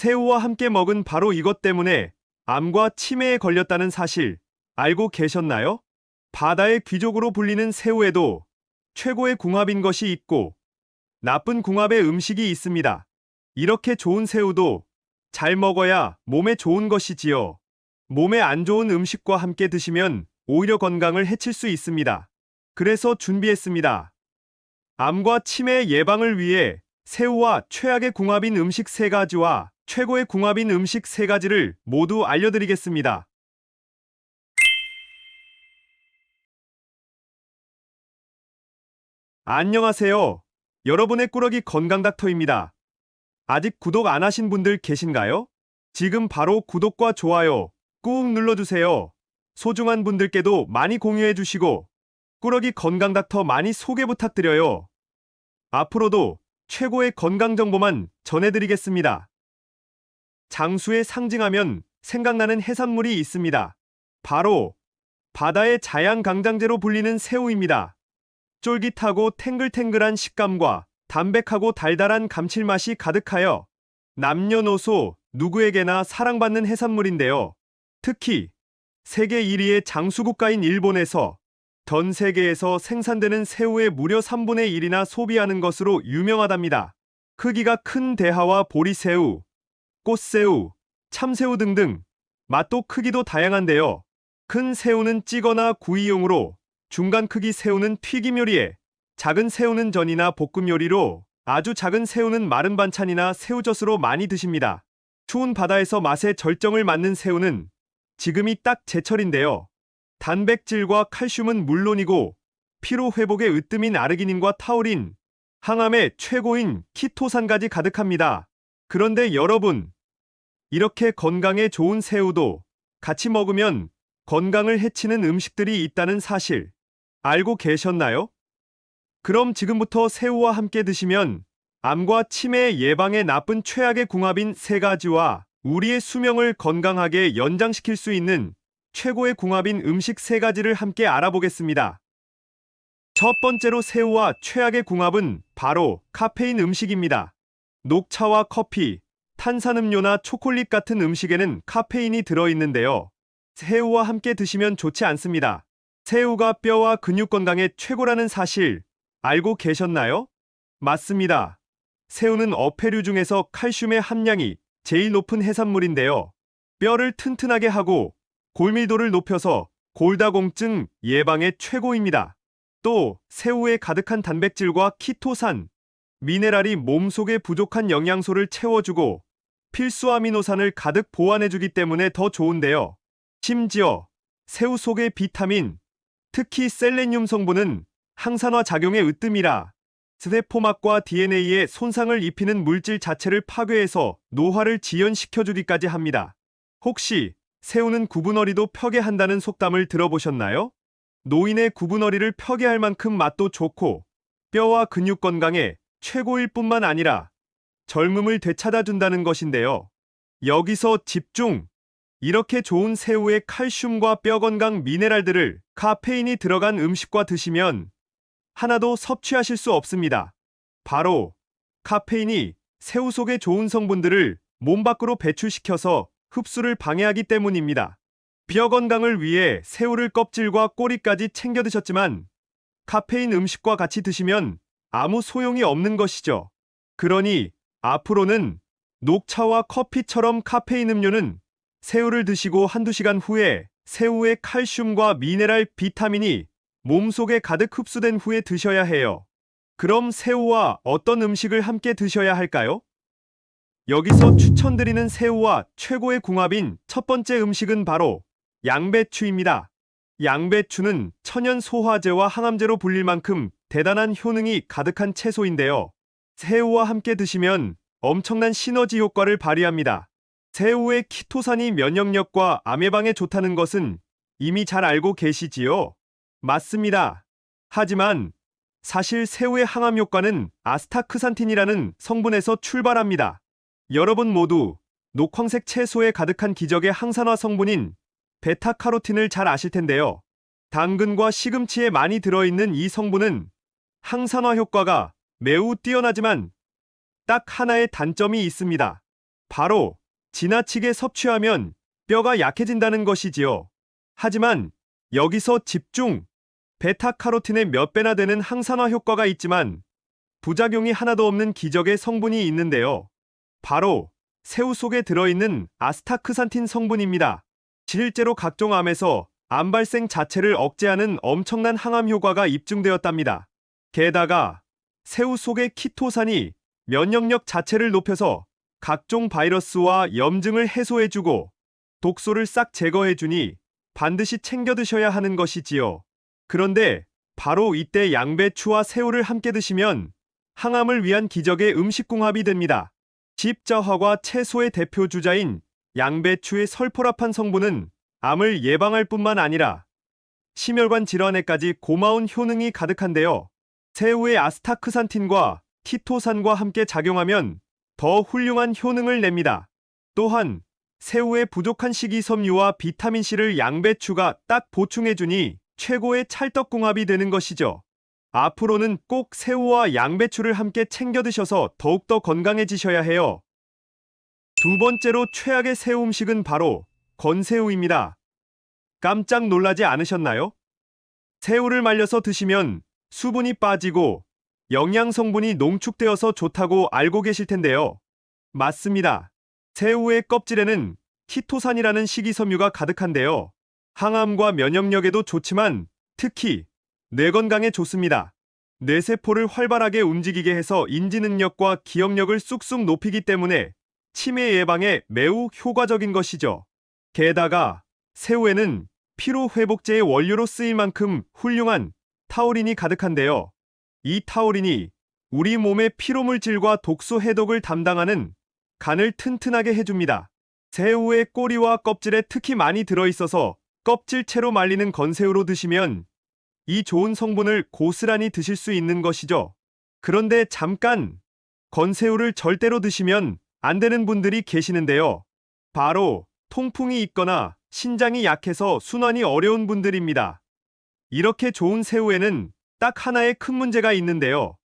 새우와 함께 먹은 바로 이것 때문에 암과 치매에 걸렸다는 사실 알고 계셨나요? 바다의 귀족으로 불리는 새우에도 최고의 궁합인 것이 있고 나쁜 궁합의 음식이 있습니다. 이렇게 좋은 새우도 잘 먹어야 몸에 좋은 것이지요. 몸에 안 좋은 음식과 함께 드시면 오히려 건강을 해칠 수 있습니다. 그래서 준비했습니다. 암과 치매 예방을 위해 새우와 최악의 궁합인 음식 3가지와 최고의 궁합인 음식 3가지를 모두 알려드리겠습니다. 안녕하세요. 여러분의 꾸러기 건강닥터입니다. 아직 구독 안 하신 분들 계신가요? 지금 바로 구독과 좋아요 꾹 눌러주세요. 소중한 분들께도 많이 공유해주시고 꾸러기 건강닥터 많이 소개 부탁드려요. 앞으로도 최고의 건강 정보만 전해드리겠습니다. 장수의 상징하면 생각나는 해산물이 있습니다. 바로 바다의 자양강장제로 불리는 새우입니다. 쫄깃하고 탱글탱글한 식감과 담백하고 달달한 감칠맛이 가득하여 남녀노소 누구에게나 사랑받는 해산물인데요. 특히 세계 1위의 장수국가인 일본에서 전 세계에서 생산되는 새우의 무려 3분의 1이나 소비하는 것으로 유명하답니다. 크기가 큰 대하와 보리새우, 꽃새우, 참새우 등등 맛도 크기도 다양한데요. 큰 새우는 찌거나 구이용으로, 중간 크기 새우는 튀김 요리에, 작은 새우는 전이나 볶음 요리로, 아주 작은 새우는 마른 반찬이나 새우젓으로 많이 드십니다. 추운 바다에서 맛의 절정을 맞는 새우는 지금이 딱 제철인데요. 단백질과 칼슘은 물론이고 피로 회복에 으뜸인 아르기닌과 타우린, 항암에 최고인 키토산까지 가득합니다. 그런데 여러분, 이렇게 건강에 좋은 새우도 같이 먹으면 건강을 해치는 음식들이 있다는 사실 알고 계셨나요? 그럼 지금부터 새우와 함께 드시면 암과 치매 예방에 나쁜 최악의 궁합인 3가지와 우리의 수명을 건강하게 연장시킬 수 있는 최고의 궁합인 음식 3가지를 함께 알아보겠습니다. 첫 번째로 새우와 최악의 궁합은 바로 카페인 음식입니다. 녹차와 커피, 탄산음료나 초콜릿 같은 음식에는 카페인이 들어있는데요. 새우와 함께 드시면 좋지 않습니다. 새우가 뼈와 근육 건강에 최고라는 사실 알고 계셨나요? 맞습니다. 새우는 어패류 중에서 칼슘의 함량이 제일 높은 해산물인데요. 뼈를 튼튼하게 하고 골밀도를 높여서 골다공증 예방에 최고입니다. 또 새우에 가득한 단백질과 키토산, 미네랄이 몸속에 부족한 영양소를 채워주고 필수 아미노산을 가득 보완해주기 때문에 더 좋은데요. 심지어 새우 속의 비타민, 특히 셀레늄 성분은 항산화 작용에 으뜸이라 세포막과 DNA에 손상을 입히는 물질 자체를 파괴해서 노화를 지연시켜주기까지 합니다. 혹시 새우는 구분어리도 펴게 한다는 속담을 들어보셨나요? 노인의 구분어리를 펴게 할 만큼 맛도 좋고 뼈와 근육 건강에 최고일 뿐만 아니라 젊음을 되찾아준다는 것인데요. 여기서 집중! 이렇게 좋은 새우의 칼슘과 뼈 건강 미네랄들을 카페인이 들어간 음식과 드시면 하나도 섭취하실 수 없습니다. 바로 카페인이 새우 속의 좋은 성분들을 몸 밖으로 배출시켜서 흡수를 방해하기 때문입니다. 뼈 건강을 위해 새우를 껍질과 꼬리까지 챙겨 드셨지만 카페인 음식과 같이 드시면 아무 소용이 없는 것이죠. 그러니 앞으로는 녹차와 커피처럼 카페인 음료는 새우를 드시고 한두 시간 후에 새우의 칼슘과 미네랄, 비타민이 몸속에 가득 흡수된 후에 드셔야 해요. 그럼 새우와 어떤 음식을 함께 드셔야 할까요? 여기서 추천드리는 새우와 최고의 궁합인 첫 번째 음식은 바로 양배추입니다. 양배추는 천연 소화제와 항암제로 불릴 만큼 대단한 효능이 가득한 채소인데요. 새우와 함께 드시면 엄청난 시너지 효과를 발휘합니다. 새우의 키토산이 면역력과 암 예방에 좋다는 것은 이미 잘 알고 계시지요? 맞습니다. 하지만 사실 새우의 항암 효과는 아스타크산틴이라는 성분에서 출발합니다. 여러분 모두 녹황색 채소에 가득한 기적의 항산화 성분인 베타카로틴을 잘 아실 텐데요. 당근과 시금치에 많이 들어있는 이 성분은 항산화 효과가 매우 뛰어나지만 딱 하나의 단점이 있습니다. 바로 지나치게 섭취하면 뼈가 약해진다는 것이지요. 하지만 여기서 집중! 베타카로틴의 몇 배나 되는 항산화 효과가 있지만 부작용이 하나도 없는 기적의 성분이 있는데요. 바로 새우 속에 들어있는 아스타크산틴 성분입니다. 실제로 각종 암에서 암 발생 자체를 억제하는 엄청난 항암 효과가 입증되었답니다. 게다가 새우 속의 키토산이 면역력 자체를 높여서 각종 바이러스와 염증을 해소해주고 독소를 싹 제거해주니 반드시 챙겨 드셔야 하는 것이지요. 그런데 바로 이때 양배추와 새우를 함께 드시면 항암을 위한 기적의 음식궁합이 됩니다. 십자화과 채소의 대표 주자인 양배추의 설포라판 성분은 암을 예방할 뿐만 아니라 심혈관 질환에까지 고마운 효능이 가득한데요. 새우의 아스타크산틴과 키토산과 함께 작용하면 더 훌륭한 효능을 냅니다. 또한 새우의 부족한 식이섬유와 비타민C를 양배추가 딱 보충해주니 최고의 찰떡궁합이 되는 것이죠. 앞으로는 꼭 새우와 양배추를 함께 챙겨 드셔서 더욱더 건강해지셔야 해요. 두 번째로 최악의 새우 음식은 바로 건새우입니다. 깜짝 놀라지 않으셨나요? 새우를 말려서 드시면 수분이 빠지고 영양 성분이 농축되어서 좋다고 알고 계실 텐데요. 맞습니다. 새우의 껍질에는 키토산이라는 식이섬유가 가득한데요. 항암과 면역력에도 좋지만 특히 뇌 건강에 좋습니다. 뇌세포를 활발하게 움직이게 해서 인지 능력과 기억력을 쑥쑥 높이기 때문에 치매 예방에 매우 효과적인 것이죠. 게다가 새우에는 피로 회복제의 원료로 쓰일 만큼 훌륭한 타우린이 가득한데요. 이 타우린이 우리 몸의 피로 물질과 독소 해독을 담당하는 간을 튼튼하게 해줍니다. 새우의 꼬리와 껍질에 특히 많이 들어있어서 껍질채로 말리는 건새우로 드시면 이 좋은 성분을 고스란히 드실 수 있는 것이죠. 그런데 잠깐! 건새우를 절대로 드시면 안 되는 분들이 계시는데요. 바로 통풍이 있거나 신장이 약해서 순환이 어려운 분들입니다. 이렇게 좋은 새우에는 딱 하나의 큰 문제가 있는데요.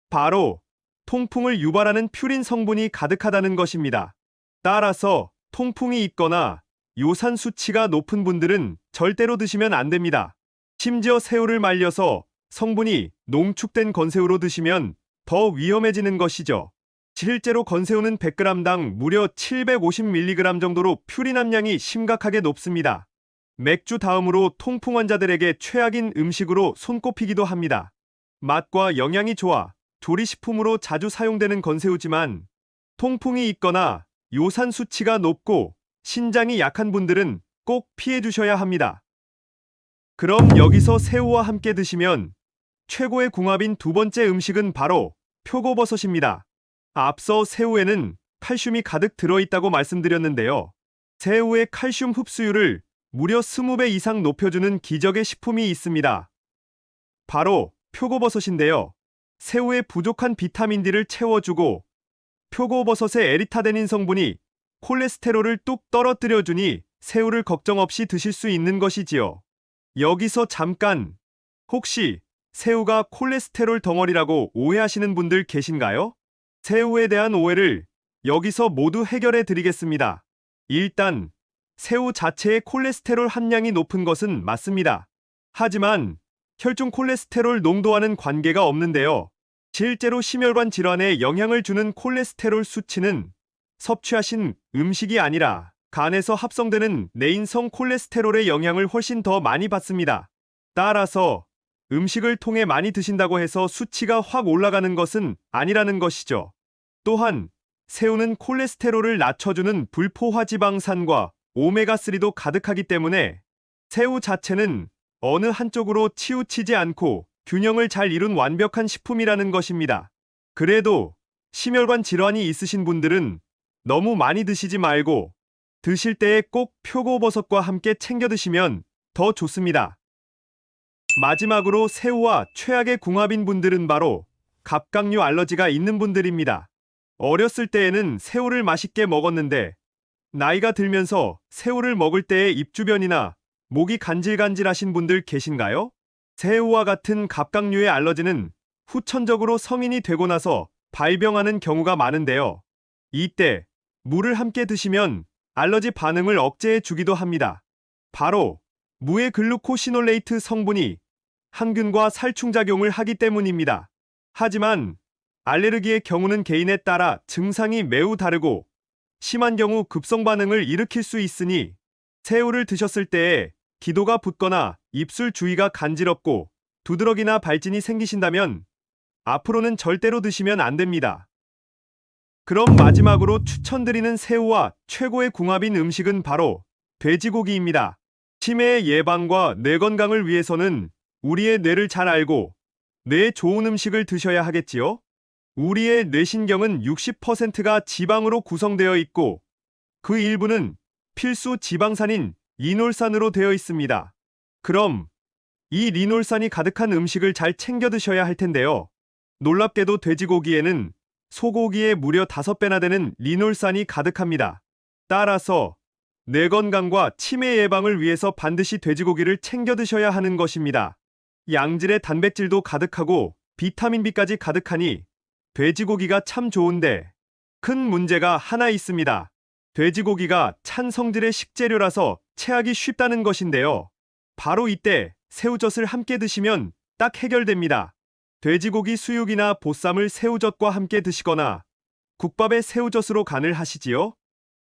바로 통풍을 유발하는 퓨린 성분이 가득하다는 것입니다. 따라서 통풍이 있거나 요산 수치가 높은 분들은 절대로 드시면 안 됩니다. 심지어 새우를 말려서 성분이 농축된 건새우로 드시면 더 위험해지는 것이죠. 실제로 건새우는 100g당 무려 750mg 정도로 퓨린 함량이 심각하게 높습니다. 맥주 다음으로 통풍 환자들에게 최악인 음식으로 손꼽히기도 합니다. 맛과 영양이 좋아 조리식품으로 자주 사용되는 건새우지만 통풍이 있거나 요산 수치가 높고 신장이 약한 분들은 꼭 피해 주셔야 합니다. 그럼 여기서 새우와 함께 드시면 최고의 궁합인 두 번째 음식은 바로 표고버섯입니다. 앞서 새우에는 칼슘이 가득 들어있다고 말씀드렸는데요. 새우의 칼슘 흡수율을 무려 20배 이상 높여주는 기적의 식품이 있습니다. 바로 표고버섯인데요. 새우의 부족한 비타민 D를 채워주고 표고버섯의 에리타데닌 성분이 콜레스테롤을 뚝 떨어뜨려주니 새우를 걱정 없이 드실 수 있는 것이지요. 여기서 잠깐! 혹시 새우가 콜레스테롤 덩어리라고 오해하시는 분들 계신가요? 새우에 대한 오해를 여기서 모두 해결해 드리겠습니다. 일단 새우 자체의 콜레스테롤 함량이 높은 것은 맞습니다. 하지만 혈중 콜레스테롤 농도와는 관계가 없는데요. 실제로 심혈관 질환에 영향을 주는 콜레스테롤 수치는 섭취하신 음식이 아니라 간에서 합성되는 내인성 콜레스테롤의 영향을 훨씬 더 많이 받습니다. 따라서 음식을 통해 많이 드신다고 해서 수치가 확 올라가는 것은 아니라는 것이죠. 또한 새우는 콜레스테롤을 낮춰주는 불포화지방산과 오메가3도 가득하기 때문에 새우 자체는 어느 한쪽으로 치우치지 않고 균형을 잘 이룬 완벽한 식품이라는 것입니다. 그래도 심혈관 질환이 있으신 분들은 너무 많이 드시지 말고 드실 때에 꼭 표고버섯과 함께 챙겨 드시면 더 좋습니다. 마지막으로 새우와 최악의 궁합인 분들은 바로 갑각류 알러지가 있는 분들입니다. 어렸을 때에는 새우를 맛있게 먹었는데 나이가 들면서 새우를 먹을 때의 입 주변이나 목이 간질간질하신 분들 계신가요? 새우와 같은 갑각류의 알러지는 후천적으로 성인이 되고 나서 발병하는 경우가 많은데요. 이때 무를 함께 드시면 알러지 반응을 억제해 주기도 합니다. 바로 무의 글루코시놀레이트 성분이 항균과 살충작용을 하기 때문입니다. 하지만 알레르기의 경우는 개인에 따라 증상이 매우 다르고 심한 경우 급성 반응을 일으킬 수 있으니 새우를 드셨을 때에 기도가 붓거나 입술 주위가 간지럽고 두드러기나 발진이 생기신다면 앞으로는 절대로 드시면 안 됩니다. 그럼 마지막으로 추천드리는 새우와 최고의 궁합인 음식은 바로 돼지고기입니다. 치매의 예방과 뇌 건강을 위해서는 우리의 뇌를 잘 알고 뇌에 좋은 음식을 드셔야 하겠지요? 우리의 뇌신경은 60%가 지방으로 구성되어 있고 그 일부는 필수 지방산인 리놀산으로 되어 있습니다. 그럼 이 리놀산이 가득한 음식을 잘 챙겨 드셔야 할 텐데요. 놀랍게도 돼지고기에는 소고기의 무려 5배나 되는 리놀산이 가득합니다. 따라서 뇌 건강과 치매 예방을 위해서 반드시 돼지고기를 챙겨 드셔야 하는 것입니다. 양질의 단백질도 가득하고 비타민 B까지 가득하니 돼지고기가 참 좋은데 큰 문제가 하나 있습니다. 돼지고기가 찬 성질의 식재료라서 체하기 쉽다는 것인데요. 바로 이때 새우젓을 함께 드시면 딱 해결됩니다. 돼지고기 수육이나 보쌈을 새우젓과 함께 드시거나 국밥에 새우젓으로 간을 하시지요?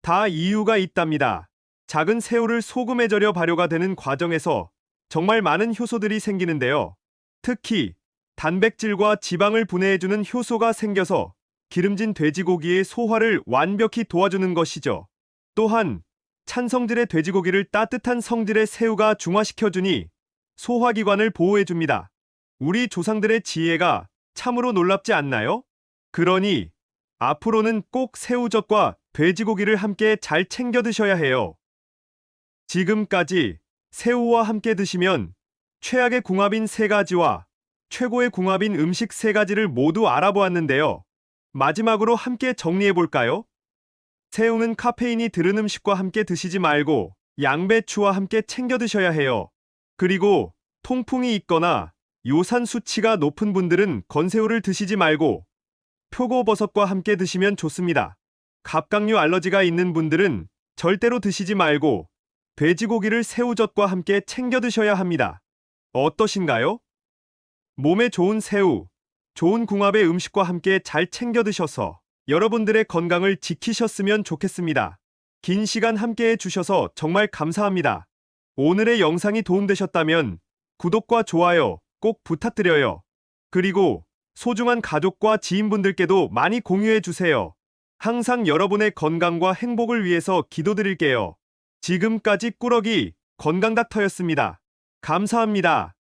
다 이유가 있답니다. 작은 새우를 소금에 절여 발효가 되는 과정에서 정말 많은 효소들이 생기는데요. 특히 단백질과 지방을 분해해주는 효소가 생겨서 기름진 돼지고기의 소화를 완벽히 도와주는 것이죠. 또한 찬 성질의 돼지고기를 따뜻한 성질의 새우가 중화시켜주니 소화기관을 보호해줍니다. 우리 조상들의 지혜가 참으로 놀랍지 않나요? 그러니 앞으로는 꼭 새우젓과 돼지고기를 함께 잘 챙겨 드셔야 해요. 지금까지 새우와 함께 드시면 최악의 궁합인 3가지와 최고의 궁합인 음식 3가지를 모두 알아보았는데요. 마지막으로 함께 정리해볼까요? 새우는 카페인이 들은 음식과 함께 드시지 말고 양배추와 함께 챙겨 드셔야 해요. 그리고 통풍이 있거나 요산 수치가 높은 분들은 건새우를 드시지 말고 표고버섯과 함께 드시면 좋습니다. 갑각류 알러지가 있는 분들은 절대로 드시지 말고 돼지고기를 새우젓과 함께 챙겨 드셔야 합니다. 어떠신가요? 몸에 좋은 새우, 좋은 궁합의 음식과 함께 잘 챙겨 드셔서 여러분들의 건강을 지키셨으면 좋겠습니다. 긴 시간 함께 해주셔서 정말 감사합니다. 오늘의 영상이 도움되셨다면 구독과 좋아요 꼭 부탁드려요. 그리고 소중한 가족과 지인분들께도 많이 공유해주세요. 항상 여러분의 건강과 행복을 위해서 기도드릴게요. 지금까지 꾸러기 건강닥터였습니다. 감사합니다.